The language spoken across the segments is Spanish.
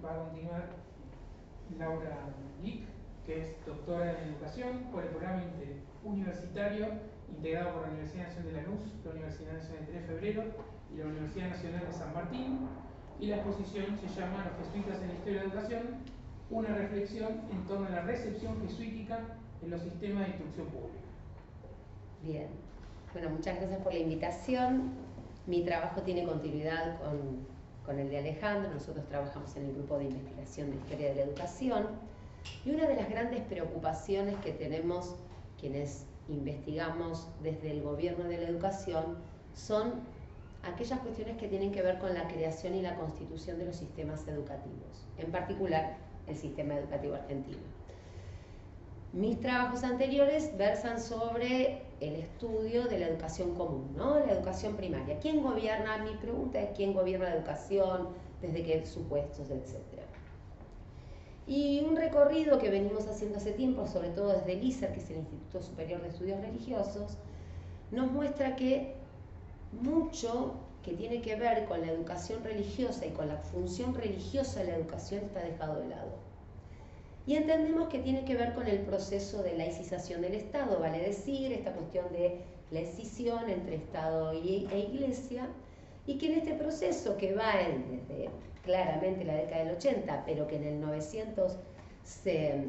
va a continuar Laura Lick, que es doctora en educación por el programa universitario integrado por la Universidad Nacional de Lanús, la Universidad Nacional de 3 de Febrero y la Universidad Nacional de San Martín. Y la exposición se llama Los jesuitas en la historia de la educación, una reflexión en torno a la recepción jesuítica en los sistemas de instrucción pública. Bien, bueno, muchas gracias por la invitación. Mi trabajo tiene continuidad con el de Alejandro. Nosotros trabajamos en el grupo de investigación de historia de la educación, y una de las grandes preocupaciones que tenemos quienes investigamos desde el gobierno de la educación son aquellas cuestiones que tienen que ver con la creación y la constitución de los sistemas educativos, en particular el sistema educativo argentino. Mis trabajos anteriores versan sobre el estudio de la educación común, ¿no? La educación primaria. ¿Quién gobierna? Mi pregunta es ¿quién gobierna la educación? ¿Desde qué supuestos? Etcétera. Y un recorrido que venimos haciendo hace tiempo, sobre todo desde el ISER, que es el Instituto Superior de Estudios Religiosos, nos muestra que mucho que tiene que ver con la educación religiosa y con la función religiosa de la educación está dejado de lado. Y entendemos que tiene que ver con el proceso de laicización del Estado, vale decir, esta cuestión de la escisión entre Estado e Iglesia, y que en este proceso que va desde claramente la década del 80, pero que en el 900 se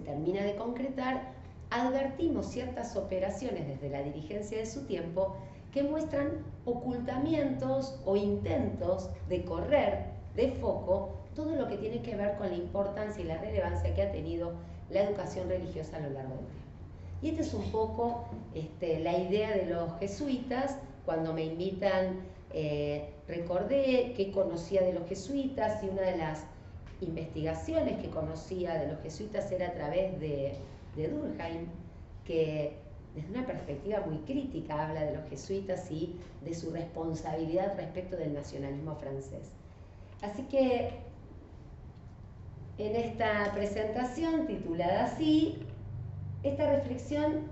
termina de concretar, advertimos ciertas operaciones desde la dirigencia de su tiempo que muestran ocultamientos o intentos de correr de foco todo lo que tiene que ver con la importancia y la relevancia que ha tenido la educación religiosa a lo largo del tiempo. Y esta es un poco la idea de los jesuitas. Cuando me invitan, recordé que conocía de los jesuitas, y una de las investigaciones que conocía de los jesuitas era a través de Durkheim, que desde una perspectiva muy crítica habla de los jesuitas y de su responsabilidad respecto del nacionalismo francés. Así que en esta presentación titulada así, esta reflexión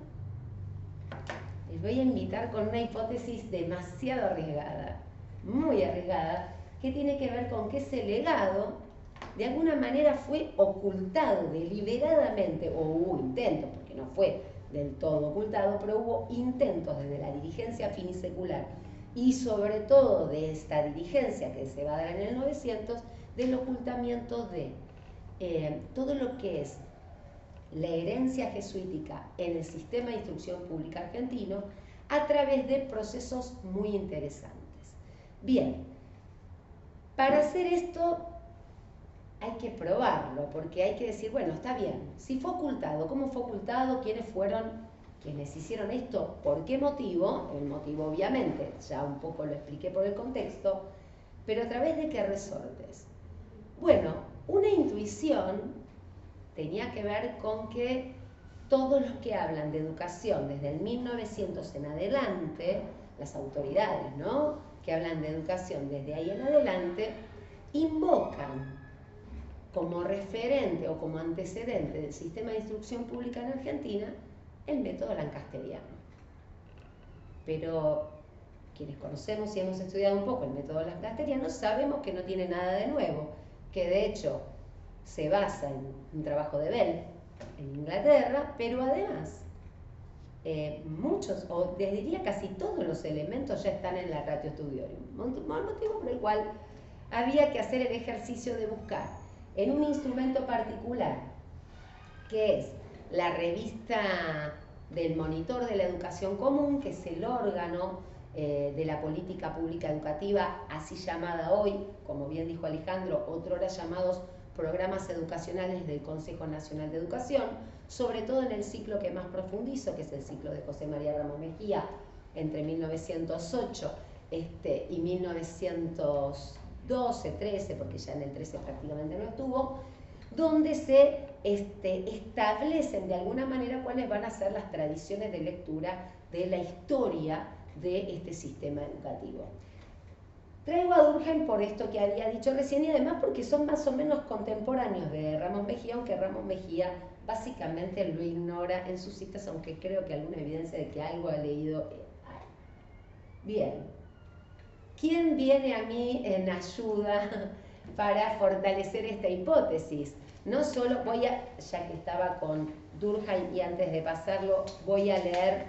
les voy a invitar con una hipótesis demasiado arriesgada, muy arriesgada, que tiene que ver con que ese legado de alguna manera fue ocultado deliberadamente, o hubo intentos, porque no fue del todo ocultado, pero hubo intentos desde la dirigencia finisecular y sobre todo de esta dirigencia que se va a dar en el 900, del ocultamiento de todo lo que es la herencia jesuítica en el sistema de instrucción pública argentino a través de procesos muy interesantes. Bien, para hacer esto hay que probarlo, porque hay que decir, bueno, está bien, si fue ocultado, ¿cómo fue ocultado? ¿Quiénes fueron quienes hicieron esto? ¿Por qué motivo? El motivo obviamente, ya un poco lo expliqué por el contexto, pero a través de qué resortes. Bueno, una intuición tenía que ver con que todos los que hablan de educación desde el 1900 en adelante, las autoridades, ¿no?, que hablan de educación desde ahí en adelante, invocan como referente o como antecedente del sistema de instrucción pública en Argentina el método lancasteriano. Pero quienes conocemos y hemos estudiado un poco el método lancasteriano sabemos que no tiene nada de nuevo, que de hecho se basa en un trabajo de Bell en Inglaterra, pero además muchos, o les diría casi todos los elementos ya están en la Ratio Studiorum, motivo por el cual había que hacer el ejercicio de buscar en un instrumento particular, que es la revista del Monitor de la Educación Común, que es el órgano de la política pública educativa, así llamada hoy, como bien dijo Alejandro, otrora llamados programas educacionales del Consejo Nacional de Educación, sobre todo en el ciclo que más profundizo, que es el ciclo de José María Ramos Mejía, entre 1908 y 1912, 13, porque ya en el 13 prácticamente no estuvo, donde se establecen de alguna manera cuáles van a ser las tradiciones de lectura de la historia de este sistema educativo. Traigo a Durkheim por esto que había dicho recién y además porque son más o menos contemporáneos de Ramos Mejía, aunque Ramos Mejía básicamente lo ignora en sus citas, aunque creo que alguna evidencia de que algo ha leído hay. Bien, ¿quién viene a mí en ayuda para fortalecer esta hipótesis. No solo ya que estaba con Durkheim y antes de pasarlo, voy a leer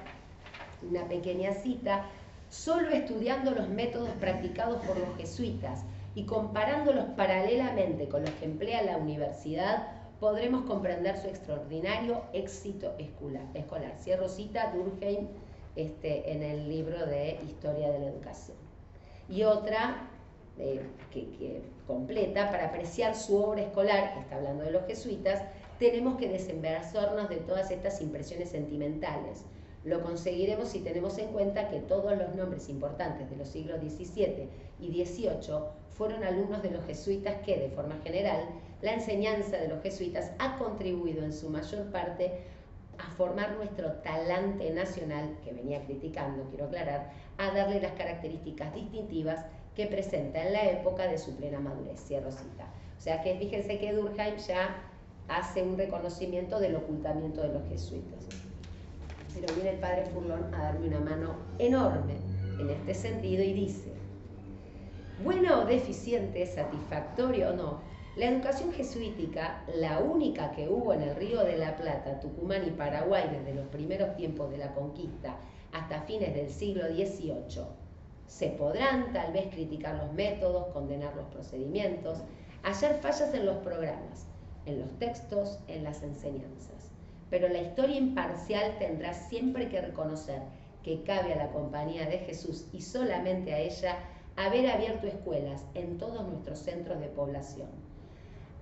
una pequeña cita. Solo estudiando los métodos practicados por los jesuitas y comparándolos paralelamente con los que emplea la universidad, podremos comprender su extraordinario éxito escolar. Cierro cita Durkheim en el libro de Historia de la Educación. Y otra que completa: para apreciar su obra escolar, que está hablando de los jesuitas, tenemos que desembarazarnos de todas estas impresiones sentimentales. Lo conseguiremos si tenemos en cuenta que todos los nombres importantes de los siglos XVII y XVIII fueron alumnos de los jesuitas, que, de forma general, la enseñanza de los jesuitas ha contribuido en su mayor parte a formar nuestro talante nacional, que venía criticando, quiero aclarar, a darle las características distintivas que presenta en la época de su plena madurez. Cierro cita. O sea que fíjense que Durkheim ya hace un reconocimiento del ocultamiento de los jesuitas. Pero viene el padre Furlón a darme una mano enorme en este sentido y dice: bueno o deficiente, satisfactorio o no, la educación jesuítica, la única que hubo en el Río de la Plata, Tucumán y Paraguay desde los primeros tiempos de la conquista hasta fines del siglo XVIII, se podrán tal vez criticar los métodos, condenar los procedimientos, hallar fallas en los programas, en los textos, en las enseñanzas. Pero la historia imparcial tendrá siempre que reconocer que cabe a la Compañía de Jesús y solamente a ella haber abierto escuelas en todos nuestros centros de población,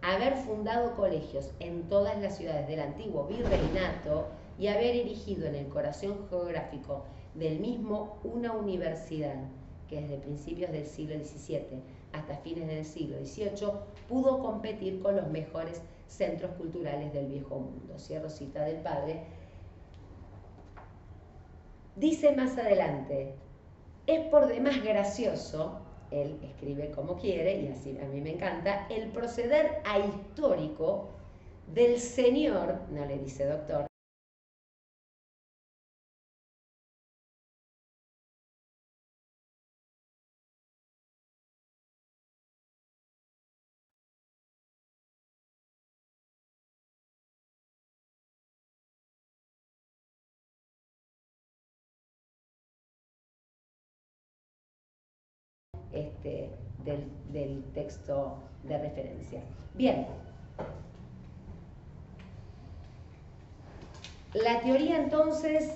haber fundado colegios en todas las ciudades del antiguo virreinato y haber erigido en el corazón geográfico del mismo una universidad que desde principios del siglo XVII hasta fines del siglo XVIII pudo competir con los mejores centros culturales del viejo mundo. Cierro cita del padre. Dice más adelante: es por demás gracioso, él escribe como quiere y así a mí me encanta, el proceder ahistórico del señor, no le dice doctor, del texto de referencia. Bien. La teoría entonces,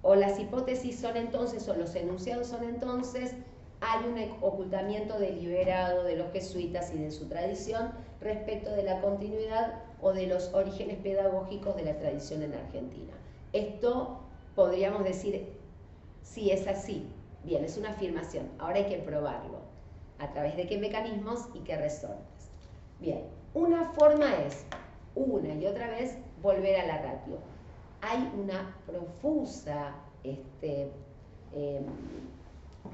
o las hipótesis son entonces, o los enunciados son entonces, hay un ocultamiento deliberado de los jesuitas y de su tradición respecto de la continuidad o de los orígenes pedagógicos de la tradición en Argentina. Esto podríamos decir, sí, es así. Bien, es una afirmación. Ahora hay que probarlo. ¿A través de qué mecanismos y qué resortes? Bien, una forma es, una y otra vez, volver a la ratio. Hay una profusa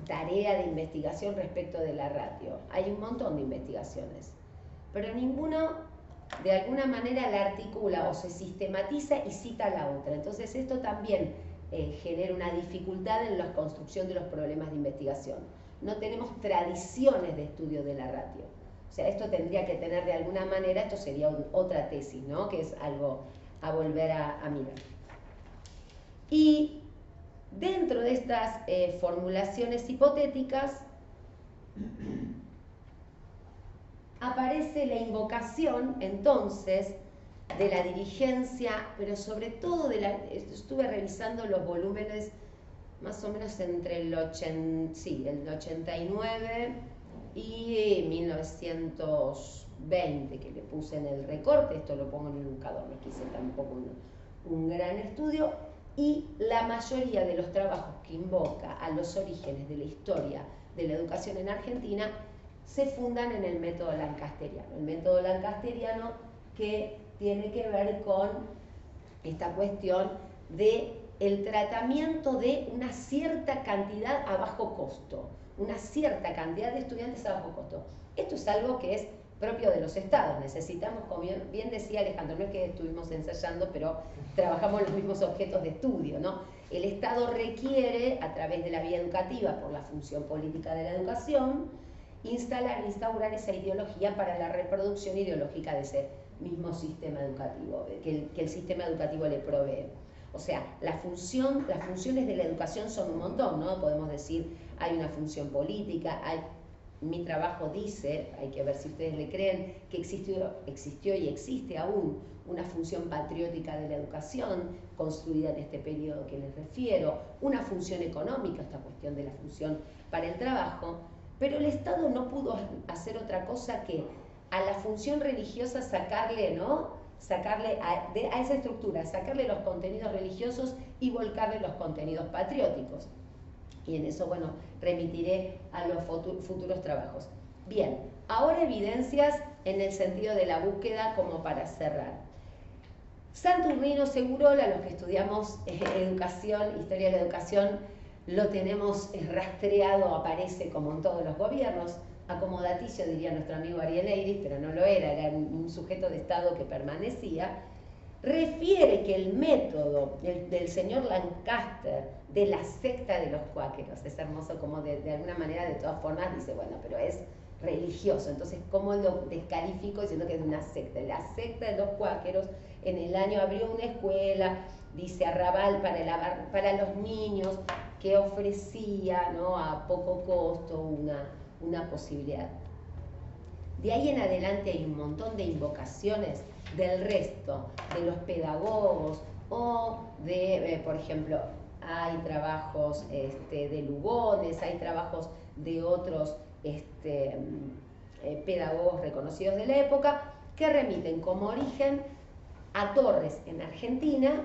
tarea de investigación respecto de la ratio. Hay un montón de investigaciones, pero ninguno de alguna manera la articula o se sistematiza y cita a la otra. Entonces esto también genera una dificultad en la construcción de los problemas de investigación. No tenemos tradiciones de estudio de la ratio. O sea, esto tendría que tener de alguna manera, esto sería otra tesis, ¿no? Que es algo a volver a mirar. Y dentro de estas formulaciones hipotéticas aparece la invocación entonces de la dirigencia, pero sobre todo estuve revisando los volúmenes más o menos entre el 89 y 1920, que le puse en el recorte, esto lo pongo en el buscador, no quise tampoco un gran estudio, y la mayoría de los trabajos que invoca a los orígenes de la historia de la educación en Argentina se fundan en el método lancasteriano. El método lancasteriano que tiene que ver con esta cuestión de el tratamiento de una cierta cantidad a bajo costo, una cierta cantidad de estudiantes a bajo costo. Esto es algo que es propio de los estados. Necesitamos, como bien decía Alejandro, no es que estuvimos ensayando, pero trabajamos los mismos objetos de estudio, ¿no? El Estado requiere, a través de la vía educativa, por la función política de la educación, instaurar esa ideología para la reproducción ideológica de ese mismo sistema educativo, que el sistema educativo le provee. O sea, las funciones de la educación son un montón, ¿no? Podemos decir, hay una función política, mi trabajo dice, hay que ver si ustedes le creen, que existió y existe aún una función patriótica de la educación, construida en este periodo que les refiero, una función económica, esta cuestión de la función para el trabajo, pero el Estado no pudo hacer otra cosa que a la función religiosa sacarle, ¿no? Sacarle a esa estructura, sacarle los contenidos religiosos y volcarle los contenidos patrióticos. Y en eso, bueno, remitiré a los futuros trabajos. Bien, ahora evidencias en el sentido de la búsqueda como para cerrar. Saturnino Segurola, los que estudiamos educación, historia de la educación, lo tenemos rastreado, aparece como en todos los gobiernos, acomodaticio diría nuestro amigo Ariel Eiris, pero no lo era un sujeto de Estado que permanecía, refiere que el método del señor Lancaster de la secta de los cuáqueros, es hermoso como de alguna manera, de todas formas, dice, bueno, pero es religioso, entonces ¿cómo lo descalifico diciendo que es una secta? La secta de los cuáqueros en el año abrió una escuela, dice arrabal para los niños, que ofrecía, ¿no?, a poco costo una posibilidad. De ahí en adelante hay un montón de invocaciones del resto de los pedagogos o de, por ejemplo, hay trabajos de Lugones, hay trabajos de otros pedagogos reconocidos de la época que remiten como origen a Torres en Argentina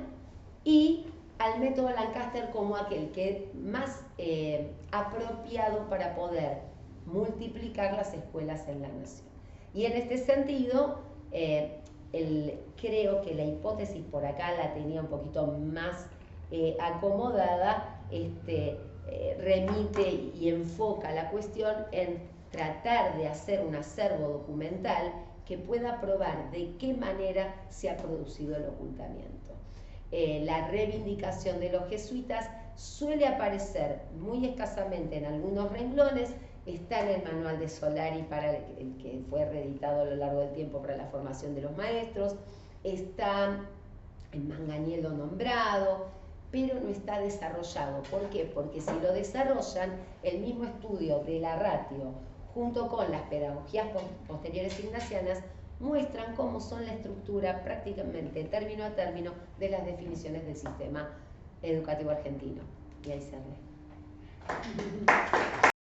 y al método Lancaster como aquel que más apropiado para poder multiplicar las escuelas en la nación. Y en este sentido, creo que la hipótesis por acá la tenía un poquito más acomodada, remite y enfoca la cuestión en tratar de hacer un acervo documental que pueda probar de qué manera se ha producido el ocultamiento. La reivindicación de los jesuitas suele aparecer muy escasamente en algunos renglones, está en el manual de Solari para el que fue reeditado a lo largo del tiempo para la formación de los maestros, está en Manganiello nombrado, pero no está desarrollado. ¿Por qué? Porque si lo desarrollan, el mismo estudio de la ratio junto con las pedagogías posteriores ignacianas muestran cómo son la estructura prácticamente término a término de las definiciones del sistema educativo argentino. Y ahí cerré.